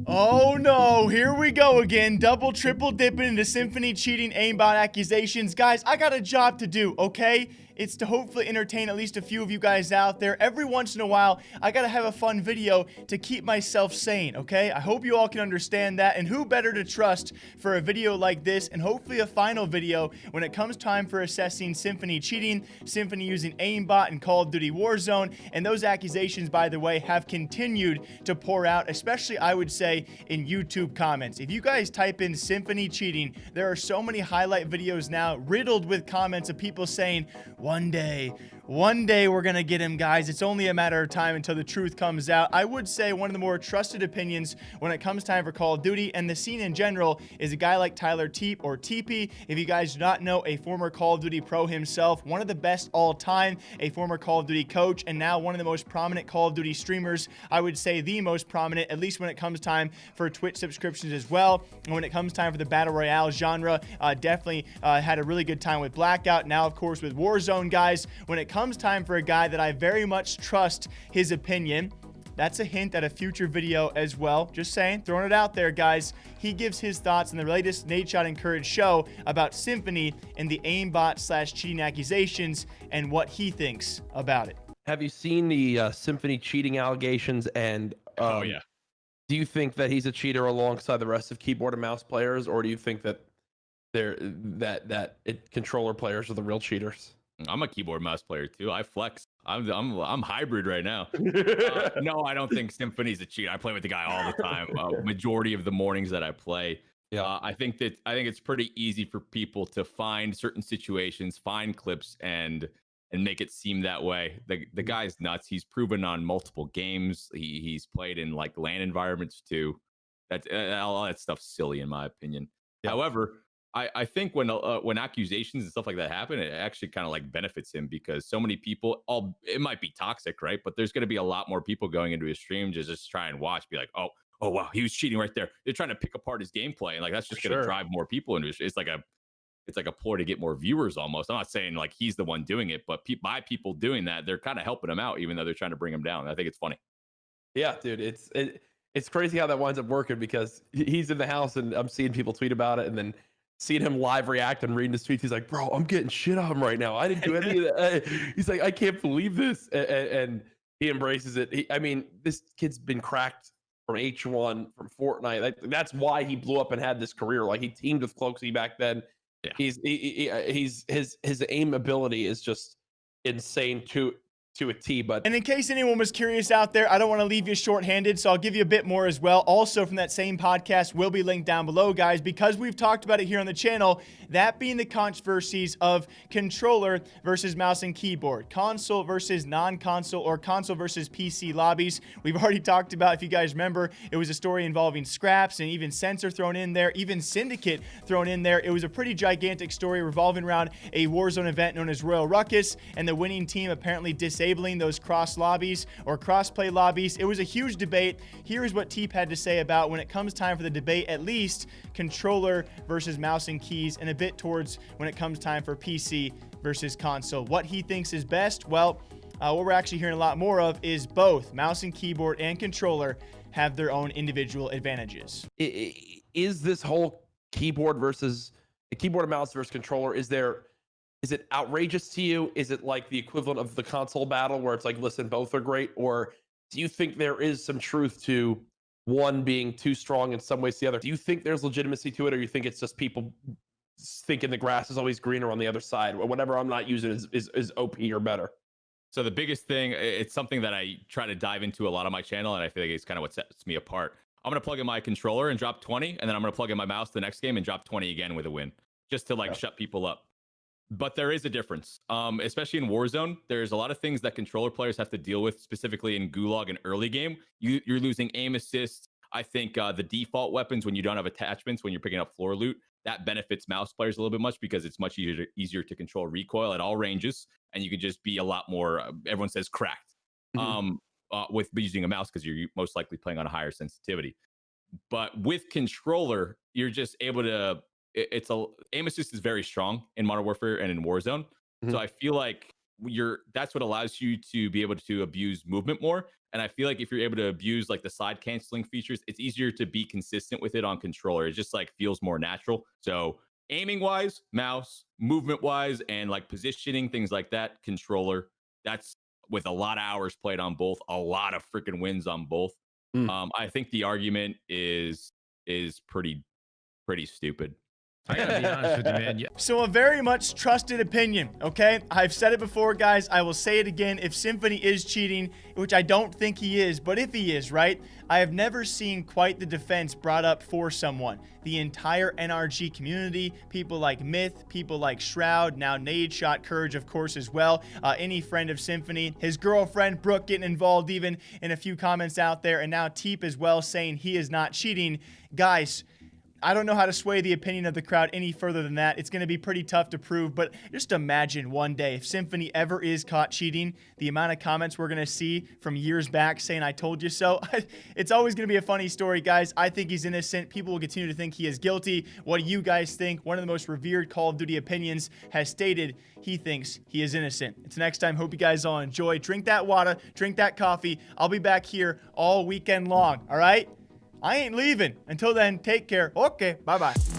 Oh no, here we go again. Double, triple dipping into Symfuhny cheating aimbot accusations. Guys, I got a job to do, okay? It's to hopefully entertain at least a few of you guys out there. Every once in a while, I gotta have a fun video to keep myself sane, okay? I hope you all can understand that. And who better to trust for a video like this and hopefully a final video when it comes time for assessing Symfuhny cheating, Symfuhny using aimbot in Call of Duty Warzone. And those accusations, by the way, have continued to pour out, especially I would say in YouTube comments. If you guys type in Symfuhny cheating, there are so many highlight videos now riddled with comments of people saying, one day we're gonna get him, guys. It's only a matter of time until the truth comes out. I would say one of the more trusted opinions when it comes time for Call of Duty and the scene in general is a guy like Tyler TeeP or TeeP. If you guys do not know, a former Call of Duty pro himself, one of the best all time, a former Call of Duty coach, and now one of the most prominent Call of Duty streamers. I would say the most prominent, at least when it comes time for Twitch subscriptions as well. And when it comes time for the Battle Royale genre, definitely had a really good time with Blackout. Now, of course, with Warzone, guys, when it comes time for a guy that I very much trust his opinion, that's a hint at a future video as well. Just saying, throwing it out there, guys. He gives his thoughts in the latest Nadeshot Encouraged show about Symfuhny and the aimbot / cheating accusations and what he thinks about it. Have you seen the Symfuhny cheating allegations? And oh yeah. Do you think that he's a cheater alongside the rest of keyboard and mouse players, or do you think that controller players are the real cheaters? I'm a keyboard mouse player too. I flex. I'm hybrid right now. No, I don't think Symfuhny's a cheat. I play with the guy all the time. Majority of the mornings that I play. Yeah. I think it's pretty easy for people to find certain situations, find clips, and make it seem that way. The guy's nuts. He's proven on multiple games. He's played in like LAN environments too. That's all that stuff's silly in my opinion. Yeah. However, I think when accusations and stuff like that happen, it actually kind of like benefits him because so many people, it might be toxic, right? But there's going to be a lot more people going into his stream to just try and watch, be like, oh wow, he was cheating right there. They're trying to pick apart his gameplay, and like that's just going to drive more people into it. It's like a ploy to get more viewers almost. I'm not saying like he's the one doing it, but by people doing that, they're kind of helping him out, even though they're trying to bring him down. I think it's funny. Yeah, dude, it's crazy how that winds up working because he's in the house and I'm seeing people tweet about it, and then seeing him live react and reading his tweets, he's like, bro, I'm getting shit on him right now. I didn't do any of that. He's like, I can't believe this. And he embraces it. I mean, this kid's been cracked from H1, from Fortnite. That's why he blew up and had this career. Like, he teamed with Cloaksy back then. Yeah. His aim ability is just insane to a T. But and in case anyone was curious out there, I don't want to leave you shorthanded, so I'll give you a bit more as well. Also from that same podcast will be linked down below, guys, because we've talked about it here on the channel, that being the controversies of controller versus mouse and keyboard, console versus non-console, or console versus PC lobbies. We've already talked about, if you guys remember, it was a story involving scraps and even Sensor thrown in there, even Syndicate thrown in there. It was a pretty gigantic story revolving around a Warzone event known as Royal Ruckus, and the winning team apparently disabling those cross lobbies or crossplay lobbies. It was a huge debate. Here is what TeeP had to say about when it comes time for the debate, at least controller versus mouse and keys, and a bit towards when it comes time for PC versus console. What he thinks is best, well, what we're actually hearing a lot more of is both mouse and keyboard and controller have their own individual advantages. Is this whole keyboard and mouse versus controller, is it outrageous to you? Is it like the equivalent of the console battle where it's like, listen, both are great? Or do you think there is some truth to one being too strong in some ways to the other? Do you think there's legitimacy to it, or you think it's just people thinking the grass is always greener on the other side, or whatever I'm not using is OP or better? So the biggest thing, it's something that I try to dive into a lot on my channel, and I feel like it's kind of what sets me apart. I'm going to plug in my controller and drop 20, and then I'm going to plug in my mouse the next game and drop 20 again with a win, just to like shut people up. But there is a difference, especially in Warzone. There's a lot of things that controller players have to deal with, specifically in Gulag and early game. You're losing aim assist. I think the default weapons when you don't have attachments, when you're picking up floor loot, that benefits mouse players a little bit much because it's much easier to control recoil at all ranges, and you can just be a lot more. Everyone says cracked with using a mouse because you're most likely playing on a higher sensitivity. But with controller, you're just able to. Aim assist is very strong in Modern Warfare and in Warzone. So I feel like that's what allows you to be able to abuse movement more. And I feel like if you're able to abuse like the side canceling features, it's easier to be consistent with it on controller. It just like feels more natural. So aiming wise, mouse, movement wise, and like positioning, things like that, controller. That's with a lot of hours played on both, a lot of freaking wins on both. I think the argument is pretty stupid. I gotta be honest with you, man. So a very much trusted opinion, okay? I've said it before, guys. I will say it again. If Symfuhny is cheating, which I don't think he is, but if he is, right? I have never seen quite the defense brought up for someone. The entire NRG community, people like Myth, people like Shroud, now Nadeshot, Courage, of course, as well. Any friend of Symfuhny, his girlfriend, Brooke, getting involved even in a few comments out there, and now TeeP as well saying he is not cheating. Guys, I don't know how to sway the opinion of the crowd any further than that. It's going to be pretty tough to prove, but just imagine one day if Symfuhny ever is caught cheating, the amount of comments we're going to see from years back saying, I told you so. It's always going to be a funny story, guys. I think he's innocent. People will continue to think he is guilty. What do you guys think? One of the most revered Call of Duty opinions has stated he thinks he is innocent. Until next time, hope you guys all enjoy. Drink that water, drink that coffee. I'll be back here all weekend long, all right? I ain't leaving. Until then, take care. Okay, bye-bye.